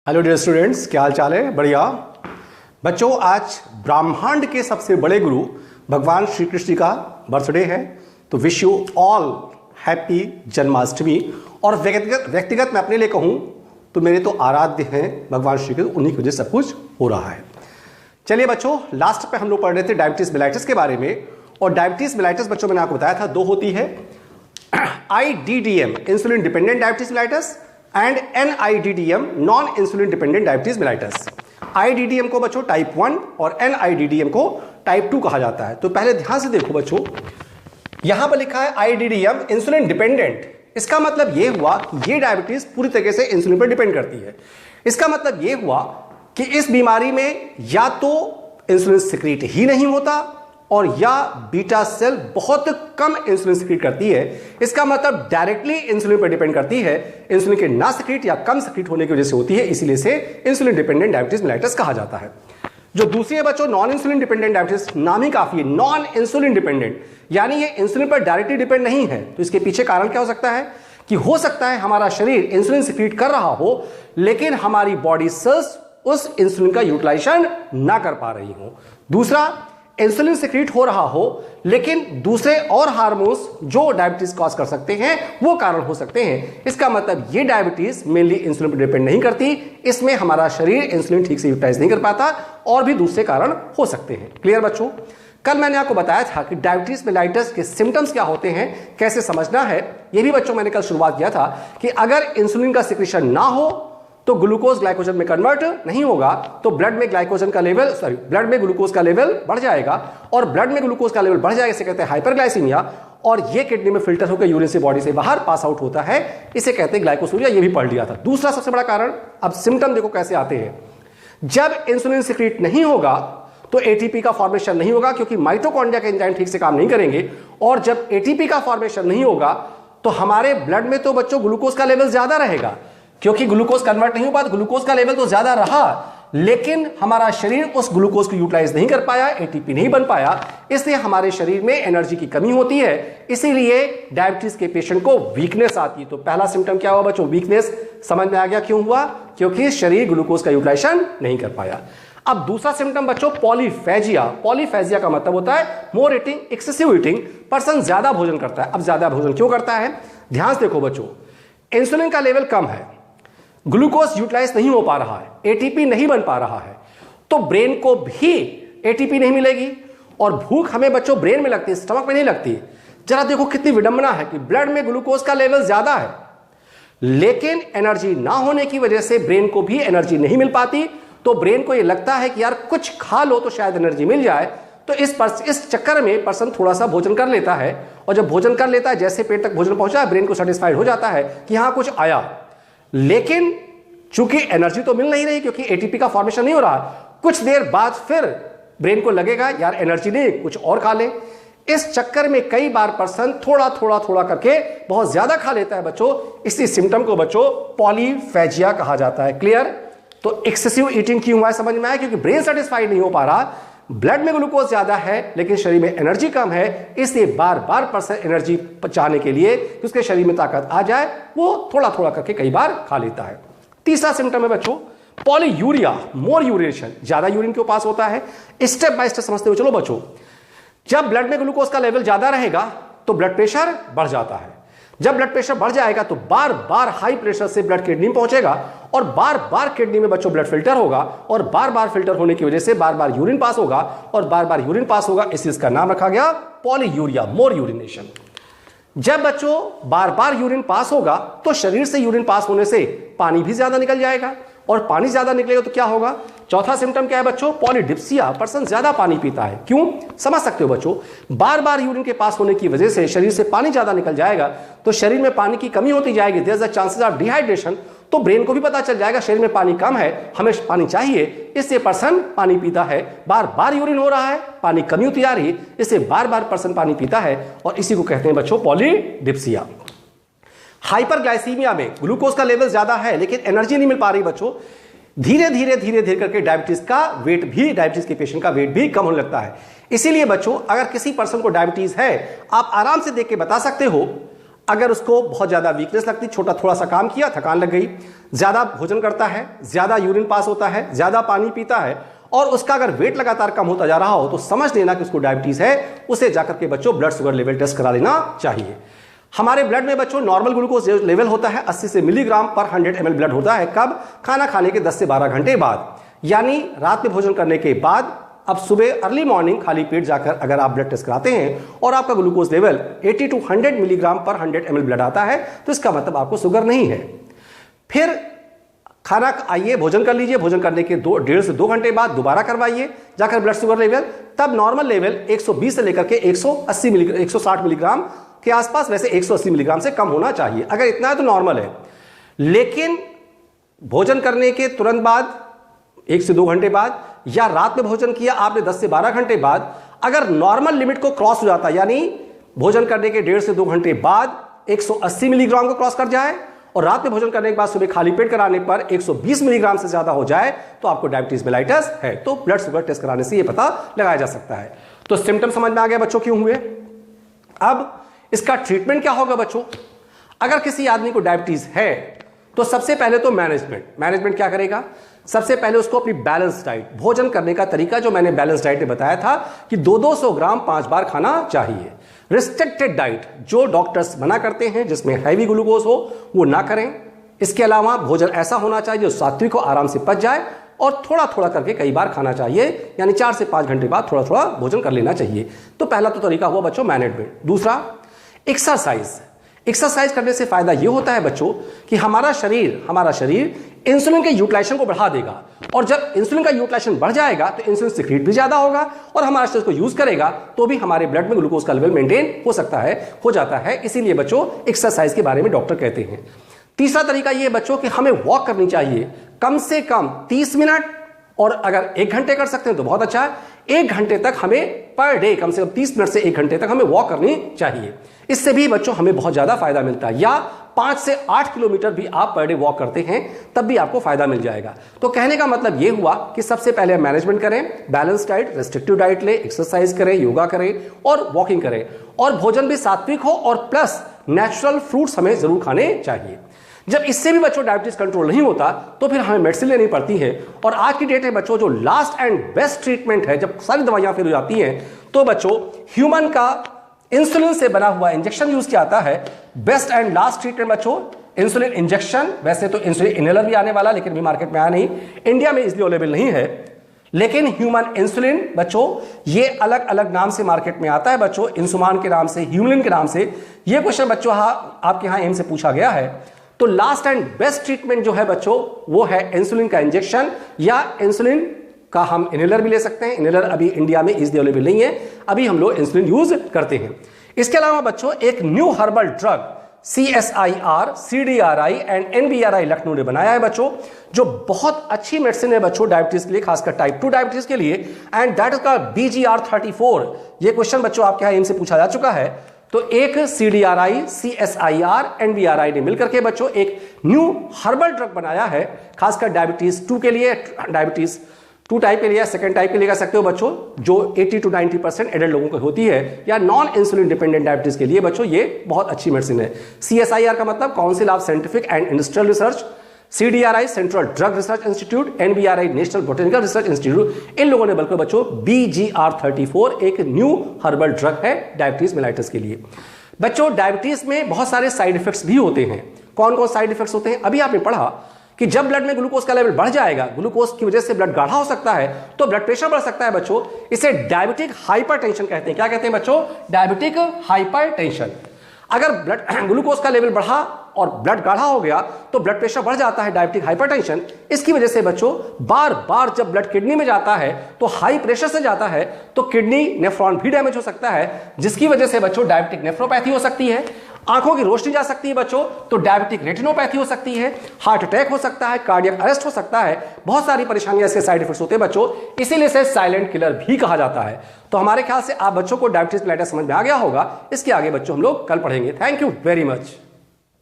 Hello dear students, क्या हाल चाल है? बढ़िया बच्चों, आज ब्रह्मांड के सबसे बड़े गुरु भगवान श्री कृष्ण का बर्थडे है, तो wish you all happy Janmashtami. और व्यक्तिगत मैं अपने लिए कहूँ तो मेरे तो आराध्य हैं भगवान श्री कृष्ण, उन्हीं की वजह से सब कुछ हो रहा है। चलिए बच्चों, लास्ट पे हम लोग पढ़ रहे थे डायबिटीज मेलाइटिस के बारे में। और डायबिटीज मेलाइटिस बच्चों मैंने आपको बताया था दो होती है, IDDM insulin dependent diabetes mellitus and NIDDM non insulin dependent diabetes mellitus. IDDM को बच्चों टाइप 1 और NIDDM को टाइप 2 कहा जाता है। तो पहले ध्यान से देखो बच्चों, यहां पर लिखा है IDDM इंसुलिन डिपेंडेंट। इसका मतलब यह हुआ कि ये डायबिटीज पूरी तरीके से इंसुलिन पर डिपेंड करती है। इसका मतलब यह हुआ कि इस बीमारी में या तो इंसुलिन सिक्रीट ही नहीं होता और या बीटा सेल बहुत कम इंसुलिन सिक्रीट करती है। इसका मतलब डायरेक्टली इंसुलिन पर डिपेंड करती है, इंसुलिन के ना सिक्रीट या कम सिक्रीट होने की वजह से होती है, इसीलिए से इंसुलिन डिपेंडेंट डायबिटीज मेलाइटिस कहा जाता है। जो दूसरी है बच्चों नॉन इंसुलिन डिपेंडेंट डायबिटीज, नाम ही काफी है, नॉन इंसुलिन डिपेंडेंट, यानी ये इंसुलिन पर डायरेक्टली डिपेंड नहीं है। तो इसके पीछे कारण क्या हो सकता है कि हो सकता है हमारा शरीर इंसुलिन सिक्रीट कर रहा हो लेकिन हमारी बॉडी सेल्स उस इंसुलिन का यूटिलाइजेशन ना कर पा रही हो। दूसरा, इंसुलिन सिक्रीट हो रहा हो लेकिन दूसरे और हार्मोन्स जो डायबिटीज कॉज कर सकते हैं वो कारण हो सकते हैं। इसका मतलब ये डायबिटीज मेनली इंसुलिन पर डिपेंड नहीं करती, इसमें हमारा शरीर इंसुलिन ठीक से यूटिलाइज नहीं कर पाता और भी दूसरे कारण हो सकते हैं। क्लियर बच्चों? कल मैंने आपको बताया था कि डायबिटीज मेलाइटिस के सिम्टम्स क्या होते हैं, कैसे समझना है। ये भी बच्चों मैंने कल शुरुआत किया था कि अगर इंसुलिन का सिक्रीशन ना हो तो ग्लूकोज ग्लाइकोजन में कन्वर्ट नहीं होगा, तो ब्लड में ग्लाइकोजन का लेवल ब्लड में ग्लूकोज का लेवल बढ़ जाएगा और ब्लड में ग्लूकोज का लेवल बढ़ जाएगा, इसे कहते हैं हाइपरग्लाइसीमिया। और ये किडनी में फिल्टर होकर यूरिन से बॉडी से बाहर पास आउट होता है, इसे कहते हैं ग्लाइकोसूरिया। ये भी पढ़ लिया था। दूसरा सबसे बड़ा कारण, अब सिम्टम देखो कैसे आते हैं। जब इंसुलिन सिक्रीट नहीं होगा तो एटीपी का फॉर्मेशन नहीं होगा क्योंकि माइटोकॉन्ड्रिया के एंजाइम ठीक से काम नहीं करेंगे। और जब एटीपी का फॉर्मेशन नहीं होगा तो हमारे ब्लड में तो बच्चों ग्लूकोज का लेवल ज्यादा रहेगा क्योंकि ग्लूकोज कन्वर्ट नहीं हो पाता, ग्लूकोज का लेवल तो ज्यादा रहा लेकिन हमारा शरीर उस ग्लूकोज को यूटिलाइज नहीं कर पाया, एटीपी नहीं बन पाया, इसलिए हमारे शरीर में एनर्जी की कमी होती है। इसीलिए डायबिटीज के पेशेंट को वीकनेस आती है। तो पहला सिम्टम क्या हुआ बच्चों? वीकनेस। समझ में आ गया क्यों हुआ? क्योंकि शरीर ग्लूकोज का यूटिलाइजेशन नहीं कर पाया। अब दूसरा सिम्टम बच्चों पॉलीफेजिया। पॉलीफेजिया का मतलब होता है मोर ईटिंग, एक्सेसिव ईटिंग। पर्सन ज्यादा भोजन करता है। अब ज्यादा भोजन क्यों करता है? ध्यान से देखो बच्चों, इंसुलिन का लेवल कम है, ग्लूकोज यूटिलाइज नहीं हो पा रहा है, एटीपी नहीं बन पा रहा है, तो ब्रेन को भी एटीपी नहीं मिलेगी और भूख हमें बच्चों ब्रेन में लगती है, स्टमक में नहीं लगती। जरा देखो कितनी विडंबना है कि ब्लड में ग्लूकोज का लेवल ज्यादा है लेकिन एनर्जी ना होने की वजह से ब्रेन को भी एनर्जी नहीं मिल पाती। तो ब्रेन को यह लगता है कि यार कुछ खा लो तो शायद एनर्जी मिल जाए। तो इस चक्कर में पर्सन थोड़ा सा भोजन कर लेता है और जब भोजन कर लेता है, जैसे पेट तक भोजन पहुंचा, ब्रेन को सेटिस्फाइड हो जाता है कि हाँ कुछ आया, लेकिन चूंकि एनर्जी तो मिल नहीं रही क्योंकि एटीपी का फॉर्मेशन नहीं हो रहा, कुछ देर बाद फिर ब्रेन को लगेगा यार एनर्जी नहीं, कुछ और खा ले। इस चक्कर में कई बार पर्सन थोड़ा थोड़ा थोड़ा करके बहुत ज्यादा खा लेता है बच्चों। इसी सिम्टम को बच्चों पॉलीफेजिया कहा जाता है। क्लियर? तो एक्सेसिव ईटिंग क्यों हुआ है समझ में आया? क्योंकि ब्रेन सेटिस्फाइड नहीं हो पा रहा, ब्लड में ग्लूकोज ज्यादा है लेकिन शरीर में एनर्जी कम है, इसलिए बार बार पर्सन एनर्जी चाहने के लिए कि उसके शरीर में ताकत आ जाए वो थोड़ा थोड़ा करके कई बार खा लेता है। तीसरा सिम्टम है बच्चों पॉलीयूरिया, मोर यूरिनेशन। ज्यादा यूरिन क्यों पास होता है? स्टेप बाय स्टेप समझते हुए चलो बच्चों। जब ब्लड में ग्लूकोज का लेवल ज्यादा रहेगा तो ब्लड प्रेशर बढ़ जाता है। जब ब्लड प्रेशर बढ़ जाएगा तो बार बार हाई प्रेशर से ब्लड किडनी में पहुंचेगा और बार बार किडनी में बच्चों ब्लड फिल्टर होगा और बार बार फिल्टर होने की वजह से बार बार यूरिन पास होगा और बार बार यूरिन पास होगा, इस चीज का नाम रखा गया पॉलीयूरिया, मोर यूरिनेशन। जब बच्चों बार बार यूरिन पास होगा तो शरीर से यूरिन पास होने से पानी भी ज्यादा निकल जाएगा और पानी ज्यादा निकलेगा तो क्या होगा? चौथा सिम्टम क्या है बच्चों? पॉलीडिप्सिया। पर्सन ज्यादा पानी पीता है। क्यों? समझ सकते हो बच्चों, बार बार यूरिन के पास होने की वजह से शरीर से पानी ज्यादा निकल जाएगा तो शरीर में पानी की कमी होती जाएगी, there is a chances of dehydration. तो ब्रेन को भी पता चल जाएगा शरीर में पानी कम है, हमें पानी चाहिए, इससे पर्सन पानी पीता है। बार बार यूरिन हो रहा है, पानी कमी होती जा रही है, इससे बार बार पर्सन पानी पीता है और इसी को कहते हैं बच्चों पॉलीडिप्सिया। हाइपरग्लाइसीमिया में ग्लूकोज का लेवल ज्यादा है लेकिन एनर्जी नहीं मिल पा रही बच्चों, धीरे धीरे करके डायबिटीज का वेट भी, डायबिटीज के पेशेंट का वेट भी कम होने लगता है। इसीलिए बच्चों अगर किसी पर्सन को डायबिटीज है, आप आराम से देख के बता सकते हो अगर उसको बहुत ज़्यादा वीकनेस लगती, छोटा थोड़ा सा काम किया, थकान लग गई, ज़्यादा भोजन करता है, ज़्यादा यूरिन पास होता है, ज़्यादा पानी पीता है और उसका अगर वेट लगातार कम होता जा रहा हो तो समझ लेना कि उसको डायबिटीज़ है, उसे जाकर के बच्चों ब्लड शुगर लेवल टेस्ट करा लेना चाहिए। हमारे ब्लड में बच्चों नॉर्मल ग्लूकोज लेवल होता है 80 से मिलीग्राम पर 100 ml ब्लड होता है। कब? खाना खाने के 10 से 12 घंटे बाद, यानी रात में भोजन करने के बाद। अब सुबह अर्ली मॉर्निंग खाली पेट जाकर अगर आप ब्लड टेस्ट कराते हैं और आपका ग्लूकोज लेवल 80 to 100 मिलीग्राम पर 100 ml ब्लड आता है तो इसका मतलब आपको शुगर नहीं है। फिर खाना आइए, भोजन कर लीजिए, भोजन करने के 1.5 से 2 घंटे बाद दोबारा करवाइए जाकर ब्लड शुगर लेवल, तब नॉर्मल लेवल 120 से लेकर के 160 मिलीग्राम के आसपास, वैसे 180 मिलीग्राम से कम होना चाहिए। अगर इतना है तो नॉर्मल है। लेकिन भोजन करने के तुरंत बाद 1 से 2 घंटे बाद या रात में भोजन किया आपने 10 से 12 घंटे बाद, अगर नॉर्मल लिमिट को क्रॉस हो जाता है, यानी भोजन करने के 1.5 से 2 घंटे बाद 180 मिलीग्राम को क्रॉस कर जाए और रात में भोजन करने के बाद सुबह खाली पेट कराने पर 120 मिलीग्राम से ज्यादा हो जाए तो आपको डायबिटीज मेलाइटस है। तो ब्लड शुगर टेस्ट कराने से यह पता लगाया जा सकता है। तो सिम्टम समझ में आ गया बच्चों क्यों हुए। अब इसका ट्रीटमेंट क्या होगा बच्चों? अगर किसी आदमी को डायबिटीज है तो सबसे पहले तो मैनेजमेंट क्या करेगा? सबसे पहले उसको अपनी बैलेंस डाइट, भोजन करने का तरीका जो मैंने बैलेंस डाइट में बताया था कि 200 ग्राम 5 बार खाना चाहिए। रिस्ट्रिक्टेड डाइट जो डॉक्टर्स मना करते हैं जिसमें हैवी ग्लूकोज हो वो ना करें। इसके अलावा भोजन ऐसा होना चाहिए जो सात्विक को आराम से पच जाए और थोड़ा थोड़ा करके कई बार खाना चाहिए, यानी 4 से 5 घंटे बाद थोड़ा थोड़ा भोजन कर लेना चाहिए। तो पहला तो तरीका हुआ बच्चों मैनेजमेंट। दूसरा एक्सरसाइज करने से फायदा यह होता है बच्चों कि हमारा शरीर इंसुलिन के यूटिलाइजेशन को बढ़ा देगा और जब इंसुलिन का यूटिलाइजेशन बढ़ जाएगा तो इंसुलिन सिक्रीट भी ज्यादा होगा और हमारा शरीर इसको यूज करेगा तो भी हमारे ब्लड में ग्लूकोज का लेवल मेंटेन हो जाता है। इसीलिए बच्चों एक्सरसाइज के बारे में डॉक्टर कहते हैं। तीसरा तरीका यह बच्चों कि हमें वॉक करनी चाहिए कम से कम 30 मिनट, और अगर 1 घंटे कर सकते हैं तो बहुत अच्छा है। 1 घंटे तक हमें पर डे कम से कम 30 मिनट से 1 घंटे तक हमें वॉक करनी चाहिए। इससे भी बच्चों हमें बहुत ज्यादा फायदा मिलता है। या 5 से 8 किलोमीटर भी आप पर डे वॉक करते हैं तब भी आपको फायदा मिल जाएगा। तो कहने का मतलब यह हुआ कि सबसे पहले मैनेजमेंट करें, बैलेंस डाइट, रेस्ट्रिक्टिव डाइट ले, एक्सरसाइज करें, योगा करें और वॉकिंग करें, और भोजन भी सात्विक हो और प्लस नेचुरल फ्रूट्स हमें जरूर खाने चाहिए। जब इससे भी बच्चों डायबिटीज कंट्रोल नहीं होता तो फिर हमें मेडिसिन लेनी पड़ती है। और आज की डेट में बच्चों जो लास्ट एंड बेस्ट ट्रीटमेंट है, जब सारी दवाइयां फेल हो जाती हैं तो बच्चों ह्यूमन का इंसुलिन से बना हुआ इंजेक्शन यूज किया जाता है। बेस्ट एंड लास्ट ट्रीटमेंट बच्चों इंसुलिन इंजेक्शन। वैसे तो इंसुलिन इनहेलर भी आने वाला, लेकिन भी मार्केट में आया नहीं, इंडिया में इसलिए अवेलेबल नहीं है। लेकिन ह्यूमन इंसुलिन बच्चों ये अलग अलग नाम से मार्केट में आता है बच्चों, इंसुमान के नाम से, ह्यूमलिन के नाम से। ये क्वेश्चन बच्चों आपके यहां एम से पूछा गया है। तो लास्ट एंड बेस्ट ट्रीटमेंट जो है बच्चों वो है इंसुलिन का इंजेक्शन, या इंसुलिन का हम इनहेलर भी ले सकते हैं। इनहेलर अभी इंडिया में इजीली अवेलेबल नहीं है, अभी हम लोग इंसुलिन यूज करते हैं। इसके अलावा बच्चों एक new herbal drug CSIR, CDRI and NBRI Lucknow ने बनाया है बच्चों, जो बहुत अच्छी मेडिसिन है बच्चों डायबिटीज के लिए, खासकर टाइप 2 डायबिटीज के लिए, एंड दैट इज का BGR34। ये क्वेश्चन बच्चों आपके यहां इनसे पूछा जा चुका है। तो एक CDRI, CSIR, NBRI ने मिलकर के बच्चों एक न्यू हर्बल ड्रग बनाया है, खासकर डायबिटीज 2 के लिए, डायबिटीज 2 टाइप के लिए, सेकंड टाइप के लिए कह सकते हो बच्चों, जो 80 to 90% एडल्ट लोगों को होती है, या नॉन इंसुलिन डिपेंडेंट डायबिटीज के लिए बच्चों ये बहुत अच्छी मेडिसिन है। CSIR का मतलब council of scientific and industrial research, CDRI central drug research institute, NBRI national botanical research institute, इन लोगों ने बल्कि बच्चों BGR34 एक न्यू हर्बल ड्रग है डायबिटीज मेलाइटस के लिए। बच्चों डायबिटीज में बहुत सारे साइड इफेक्ट्स भी होते हैं। कौन कौन साइड इफेक्ट्स होते हैं? अभी आपने पढ़ा कि जब ब्लड में ग्लूकोज का लेवल बढ़ जाएगा, ग्लूकोज की वजह से ब्लड गाढ़ा हो सकता है तो ब्लड प्रेशर बढ़ सकता है बच्चों। इसे डायबिटिक हाइपरटेंशन कहते हैं। क्या कहते हैं बच्चों? Diabetic hypertension. अगर ब्लड ग्लूकोज का लेवल बढ़ा और ब्लड गाढ़ा हो गया तो ब्लड प्रेशर बढ़ जाता है, डायबिटिक हाइपरटेंशन। इसकी वजह से बच्चों बार बार जब ब्लड किडनी में जाता है तो हाई प्रेशर से जाता है तो किडनी नेफ्रॉन भी डैमेज हो सकता है, जिसकी वजह से बच्चों डायबिटिक नेफ्रोपैथी हो सकती है, आंखों की रोशनी जा सकती है बच्चों, तो डायबिटिक रेटिनोपैथी हो सकती है, हार्ट अटैक हो सकता है, कार्डियक अरेस्ट हो सकता है। बहुत सारी परेशानियां इसके साइड इफेक्ट्स होते हैं बच्चों, इसीलिए इसे साइलेंट किलर भी कहा जाता है। तो हमारे ख्याल से आप बच्चों को डायबिटीज मेलाइटस समझ में आ गया होगा। इसके आगे बच्चों हम लोग कल पढ़ेंगे। Thank you very much.